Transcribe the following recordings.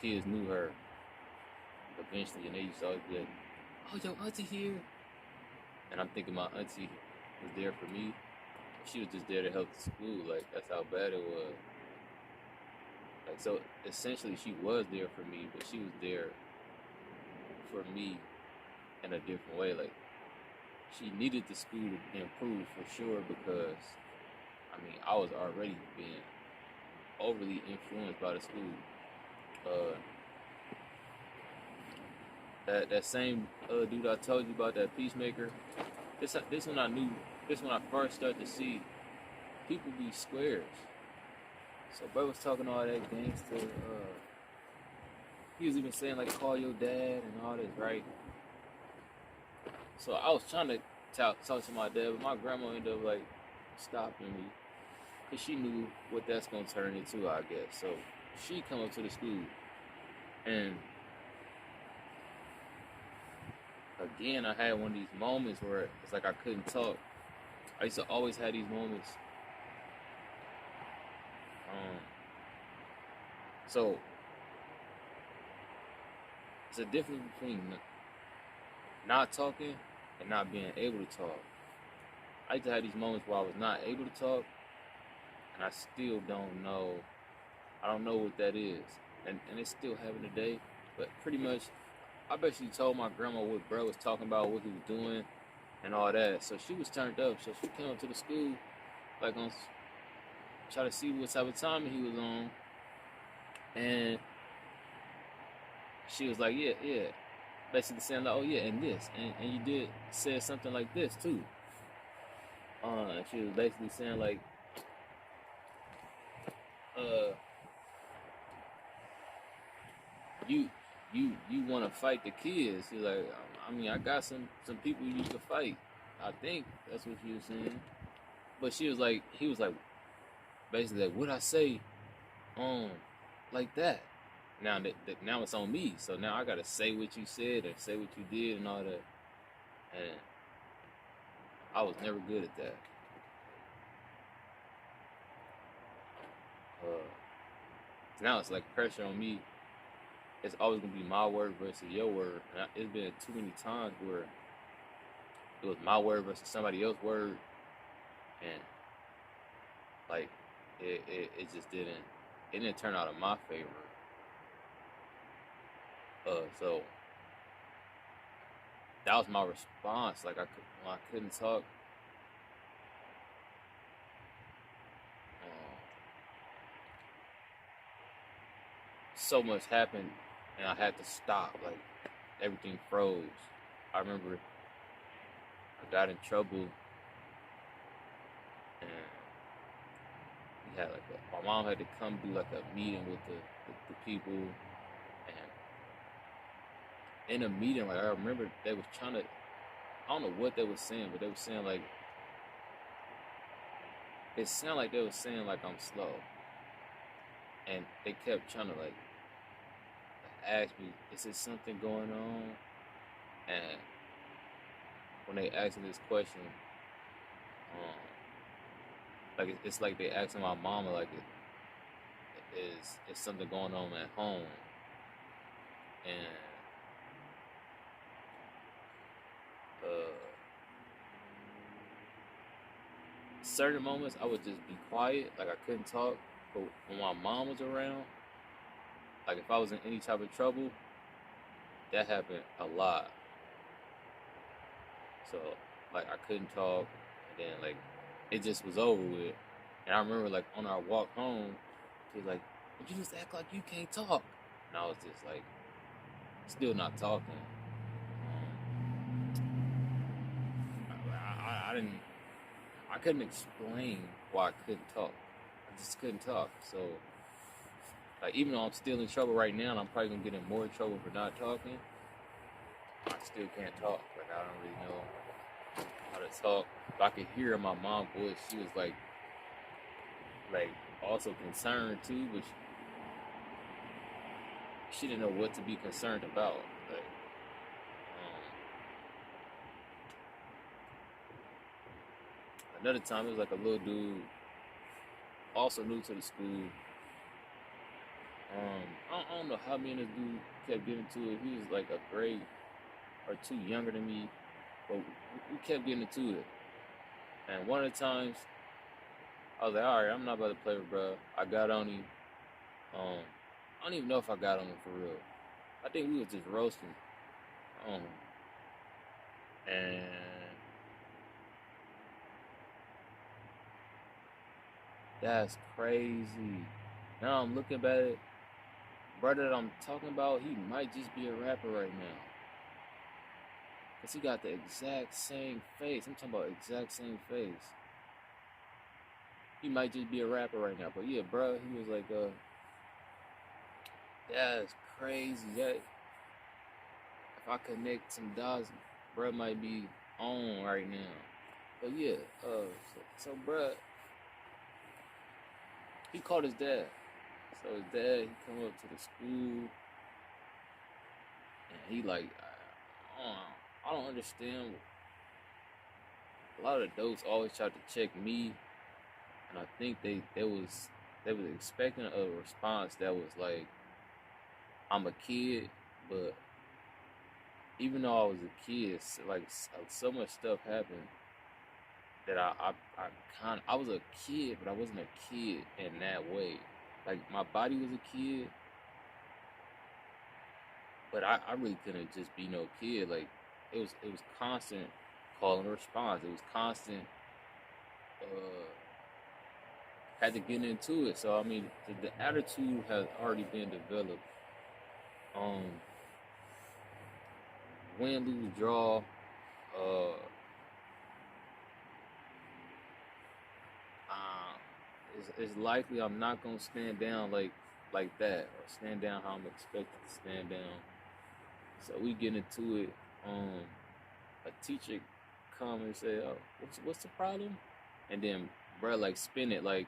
kids knew her eventually, and they used to always be like, "Oh, your auntie here," and I'm thinking my auntie was there for me. She was just there to help the school. Like, that's how bad it was. Like, so essentially, she was there for me, but she was there for me in a different way. Like, she needed the school to improve for sure, because I mean, I was already being overly influenced by the school. That same dude I told you about, that peacemaker. This when I knew. This when I first started to see people be squares. So bro was talking all that gangster. He was even saying like, call your dad and all this, right? So I was trying to talk to my dad, but my grandma ended up like stopping me, because she knew what that's gonna turn into, I guess. So she come up to the school, and again I had one of these moments where it's like I couldn't talk. I used to always have these moments. So it's a difference between not talking and not being able to talk. I used to have these moments where I was not able to talk, and I still don't know. I don't know what that is, and it's still happening today. But pretty much, I basically told my grandma what bro was talking about, what he was doing, and all that. So she was turned up. So she came up to the school, like on try to see what type of timing he was on, and she was like, yeah, basically saying like, oh yeah, and this, and you did say something like this too. She was basically saying like, you want to fight the kids. She's like, I mean, I got some people you can fight. I think that's what she was saying. But she was like, he was like, basically like, what I say, like that. Now now it's on me. So now I gotta say what you said and say what you did and all that. And I was never good at that. Now it's like pressure on me. It's always gonna be my word versus your word. And it's been too many times where it was my word versus somebody else's word, and like it just didn't turn out in my favor. So that was my response. Like when I couldn't talk. So much happened, and I had to stop. Like everything froze. I remember I got in trouble, and we had like my mom had to come do like a meeting with the people, and in a meeting, like I remember they was trying to, I don't know what they was saying, but they was saying like, it sounded like they was saying like I'm slow, and they kept trying to like ask me, is there something going on? And when they asked me this question, like it's like they asking my mama like, is something going on at home? And certain moments I would just be quiet, like I couldn't talk. But when my mom was around, like if I was in any type of trouble, that happened a lot. So like I couldn't talk, and then like it just was over with. And I remember like on our walk home, she was like, "You just act like you can't talk," and I was just like, still not talking. I couldn't explain why I couldn't talk. I just couldn't talk. So like even though I'm still in trouble right now, and I'm probably gonna get in more trouble for not talking, I still can't talk. Like I don't really know how to talk. But I could hear in my mom's voice. She was like also concerned too, but she didn't know what to be concerned about. Like, another time, it was like a little dude, also new to the school, I don't know how me and this dude kept getting to it. He was like a grade or two younger than me, but we kept getting into it. And one of the times, I was like, all right, I'm not about to play with bro. I got on him. I don't even know if I got on him for real. I think we was just roasting. Um, and that's crazy. Now I'm looking at it. Brother that I'm talking about, he might just be a rapper right now. Because he got the exact same face. I'm talking about exact same face. He might just be a rapper right now. But yeah, bro, he was like, that's crazy. That if I connect some dots, bro might be on right now. But yeah, so bro, he called his dad. So his dad, he come up to the school, and he like, I don't understand. A lot of the adults always try to check me, and I think they was expecting a response that was like, I'm a kid, but even though I was a kid, like so much stuff happened that I was a kid, but I wasn't a kid in that way. Like my body was a kid, but I really couldn't just be no kid. Like it was constant call and response. It was constant. Had to get into it. So I mean, the attitude has already been developed. Um, win, lose, draw. Uh, it's likely I'm not gonna stand down like that or stand down how I'm expected to stand down. So we get into it. A teacher come and say, "Oh, what's the problem?" And then bro like spin it like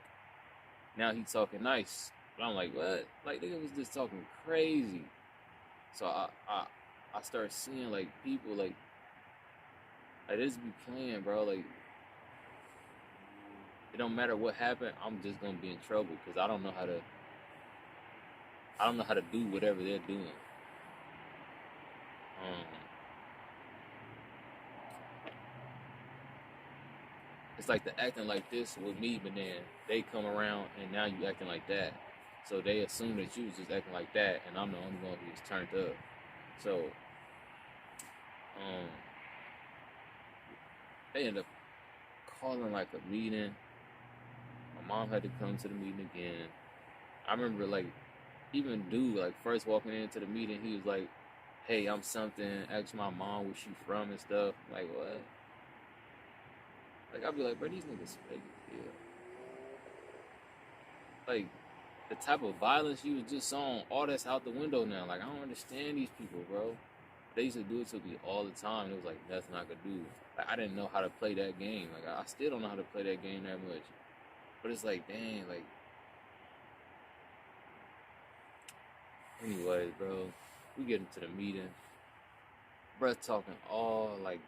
now he talking nice. But I'm like, what? Like nigga was just talking crazy. So I start seeing like people like this be playing, bro. Like it don't matter what happened, I'm just gonna be in trouble because I don't know how to do whatever they're doing. Um, it's like the acting like this with me, but then they come around and now you acting like that. So they assume that you was just acting like that, and I'm the only one who's turned up. So um, they end up calling like a meeting. My mom had to come to the meeting again. I remember like even dude like first walking into the meeting, he was like, "Hey, I'm something." Asked my mom where she from and stuff. Like what? Like I'd be like, bro, these niggas fake. Yeah. Like the type of violence you was just on, all that's out the window now. Like I don't understand these people, bro. They used to do it to me all the time. And it was like nothing I could do. Like I didn't know how to play that game. Like I still don't know how to play that game that much. But it's like, dang, like. Anyways, bro, we get into the meeting. Bro, talking all like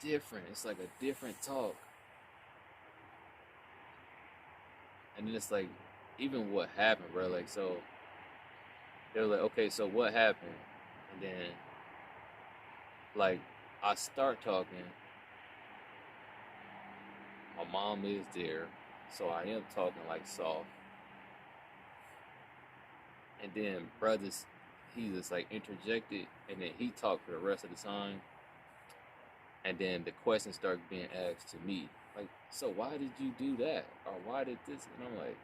different. It's like a different talk. And then it's like, even what happened, bro. Like, so they were like, okay, so what happened? And then, like, I start talking. My mom is there, so I am talking like soft. And then brothers, he just like interjected, and then he talked for the rest of the time. And then the questions start being asked to me, like, so why did you do that, or why did this? And I'm like,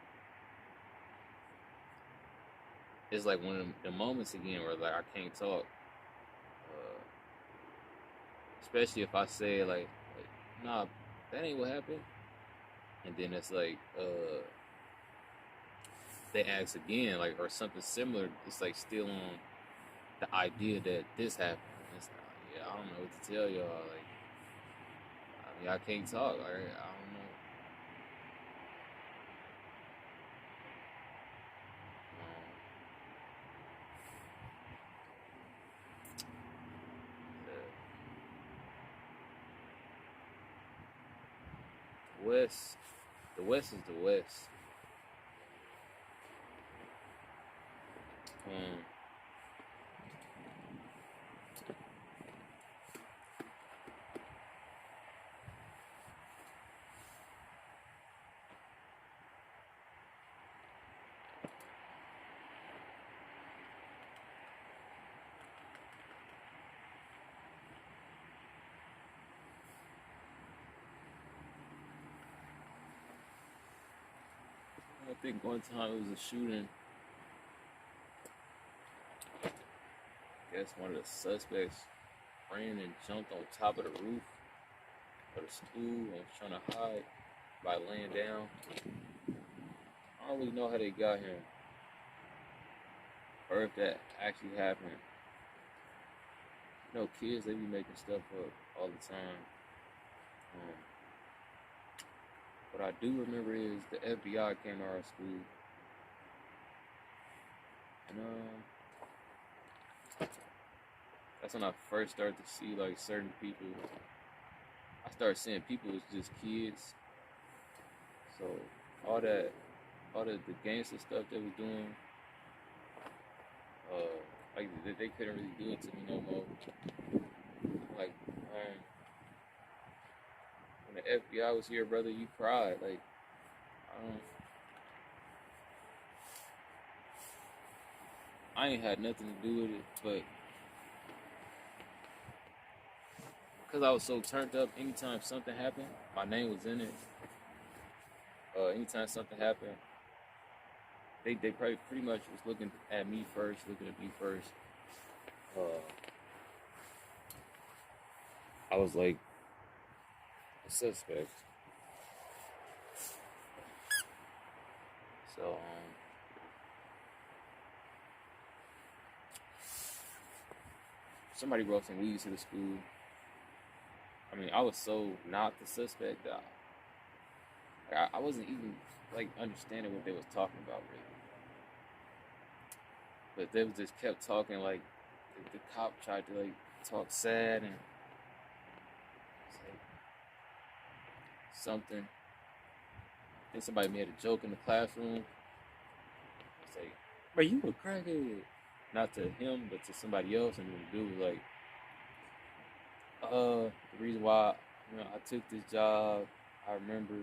it's like one of the moments again where like I can't talk, especially if I say like, nah, that ain't what happened. And then it's like they ask again, like, or something similar. It's like still on the idea that this happened. It's like, yeah, I don't know what to tell y'all. Like, I mean, I can't talk. Like, I don't know. The West is the West. Um, I think one time it was a shooting. I guess one of the suspects ran and jumped on top of the roof of the school and was trying to hide by laying down. I don't really know how they got here or if that actually happened. You know, kids, they be making stuff up all the time. What I do remember is the FBI came to our school. And that's when I first started to see like certain people. I started seeing people as just kids. So all the gangster stuff they was doing, like they couldn't really do it to me no more. Like when the FBI was here, brother, you cried. Like I ain't had nothing to do with it, but because I was so turned up, anytime something happened, my name was in it. Anytime something happened, they probably pretty much was looking at me first. I was like a suspect. So somebody brought some weed to the school. I mean, I was so not the suspect that I wasn't even like understanding what they was talking about really. But they just kept talking like the cop tried to like talk sad and like something. Then somebody made a joke in the classroom. It's like, bro, you a crackhead. Not to him, but to somebody else, and the dude was like, the reason why I took this job, I remember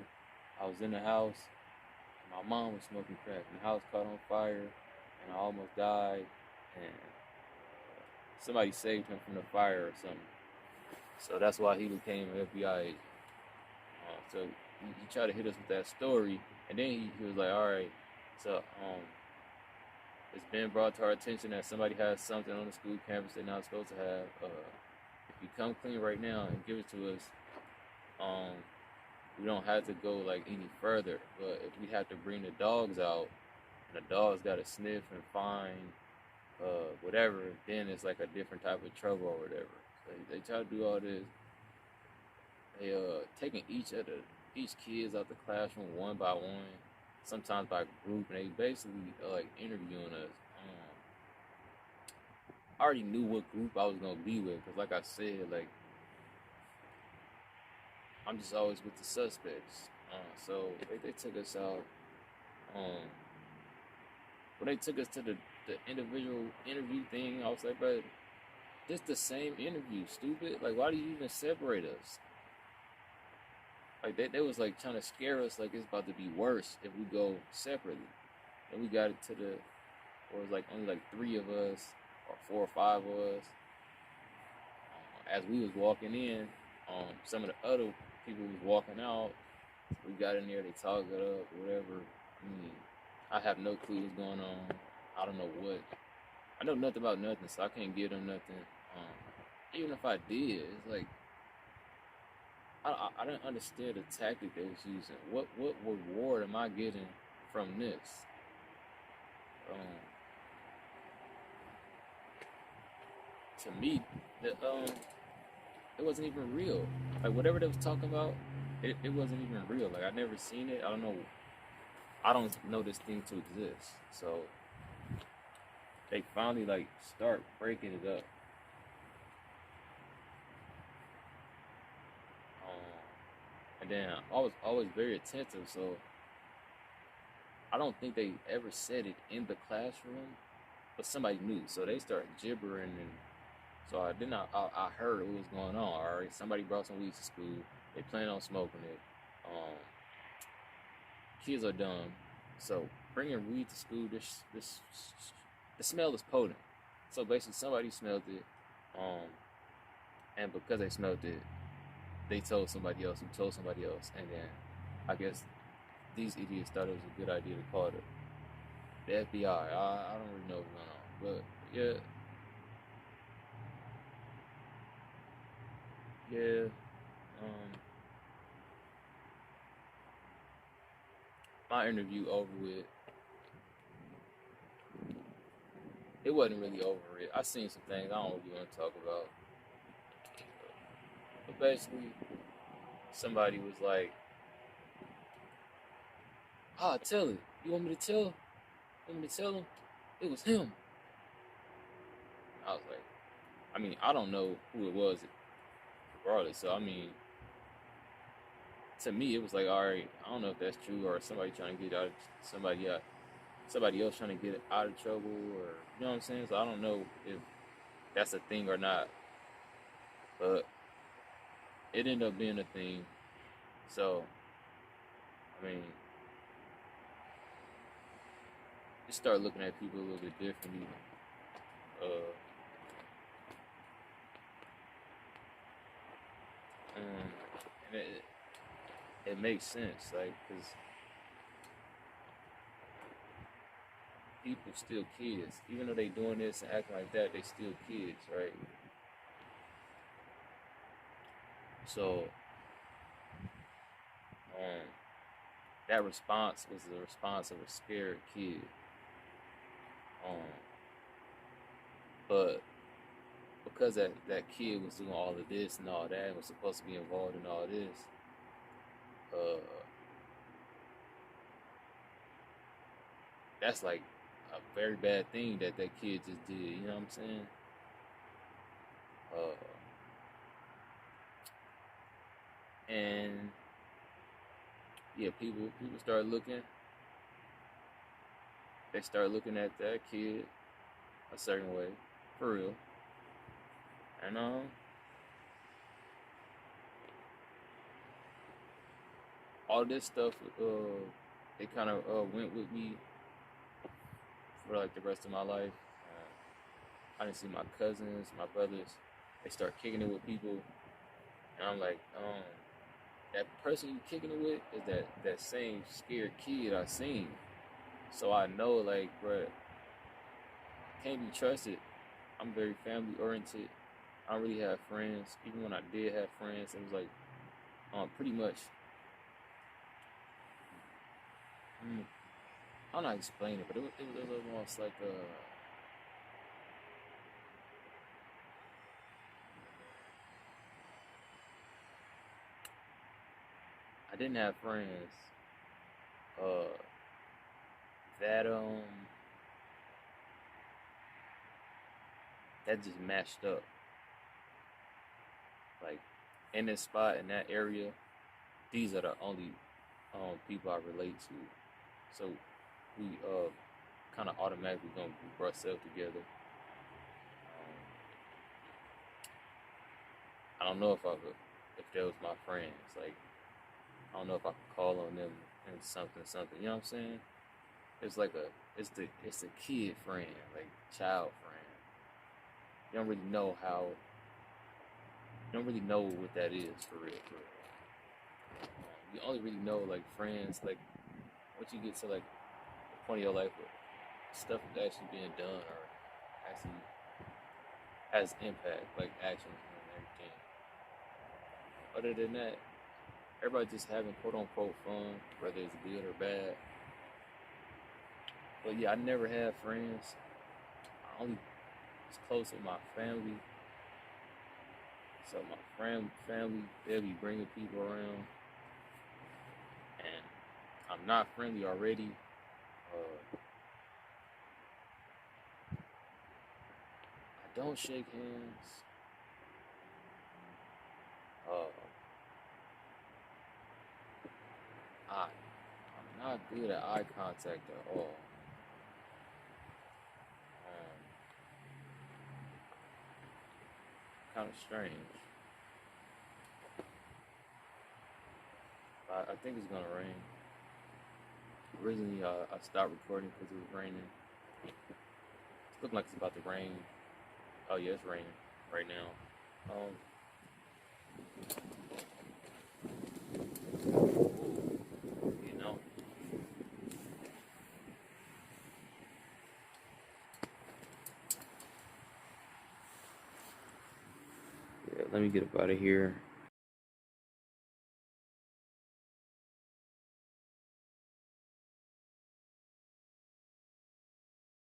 I was in the house and my mom was smoking crack and the house caught on fire and I almost died and somebody saved him from the fire or something. So that's why he became an FBI agent. So he tried to hit us with that story, and then he was like, all right, so it's been brought to our attention that somebody has something on the school campus they're not supposed to have. If you come clean right now and give it to us, we don't have to go like any further. But if we have to bring the dogs out, and the dogs got to sniff and find whatever, then it's like a different type of trouble or whatever. So they try to do all this. They taking each kids out the classroom one by one, sometimes by group, and they basically like interviewing us. I already knew what group I was gonna be with, cause like I said, like I'm just always with the suspects. So they took us out. When they took us to the individual interview thing, I was like, bro, this the same interview, stupid. Like, why do you even separate us? Like they was like trying to scare us, like it's about to be worse if we go separately. And we got it to it was like only like 3 of us or 4 or 5 of us. As we was walking in, some of the other people was walking out. We got in there, they talked it up, whatever. I have no clue what's going on. I don't know what. I know nothing about nothing, so I can't give them nothing. Even if I did, it's like I didn't understand the tactic they was using. What reward am I getting from this? To me, it wasn't even real. Like whatever they was talking about, it wasn't even real. Like I never seen it. I don't know this thing to exist. So they finally like start breaking it up. And then I was always very attentive, so I don't think they ever said it in the classroom, but somebody knew, so they started gibbering, and so I heard what was going on. All right, somebody brought some weed to school. They plan on smoking it. Um, Kids are dumb, so bringing weed to school, the smell is potent. So basically, somebody smelled it, um, and because they smelled it, they told somebody else who told somebody else, and then I guess these idiots thought it was a good idea to call the FBI. I don't really know what's going on, but yeah, yeah. My interview over with. It wasn't really over it. I seen some things I don't really want to talk about, but basically, somebody was like, "Ah, tell it. You want me to tell? You want me to tell him? It was him." I was like, I mean, I don't know who it was, regardless. So I mean, to me, it was like, all right, I don't know if that's true or somebody trying to get out, somebody else trying to get out of trouble, or you know what I'm saying. So I don't know if that's a thing or not, but it ended up being a thing. So I mean, just start looking at people a little bit differently. Uh, and it makes sense, like, because people still kids, even though they doing this and acting like that, they still kids, right? So, um, that response was the response of a scared kid. Um, but because that kid was doing all of this and all that, and was supposed to be involved in all this, uh, that's like a very bad thing that kid just did. You know what I'm saying? Uh, and yeah, people start looking. They start looking at that kid a certain way, for real. And all this stuff, it kind of went with me for like the rest of my life. I didn't see my cousins, my brothers. They start kicking it with people, and I'm like, that person you kicking it with is that same scared kid I seen. So I know, like, bro, can't be trusted. I'm very family oriented. I don't really have friends. Even when I did have friends, it was like, pretty much. I don't know how to explain it, but it was almost like I didn't have friends uh, that that just matched up. Like in this spot in that area, these are the only people I relate to. So we kind of automatically gonna group ourselves together. I don't know if that was my friends. Like I don't know if I could call on them and something. You know what I'm saying? It's like it's a kid friend, like child friend. You don't really know how. You don't really know what that is for real. For real. You only really know like friends, like once you get to like the point of your life where stuff is actually being done or actually has impact, like actions and everything. Other than that, everybody just having quote unquote fun, whether it's good or bad. But yeah, I never had friends. I only was close with my family. So my family, they'll be bringing people around, and I'm not friendly already. I don't shake hands. Uh, I'm not good at eye contact at all. kind of strange. I think it's gonna rain. Originally, I stopped recording because it was raining. It's looking like it's about to rain. Oh yeah, it's raining right now. You know, yeah. Let me get up out of here.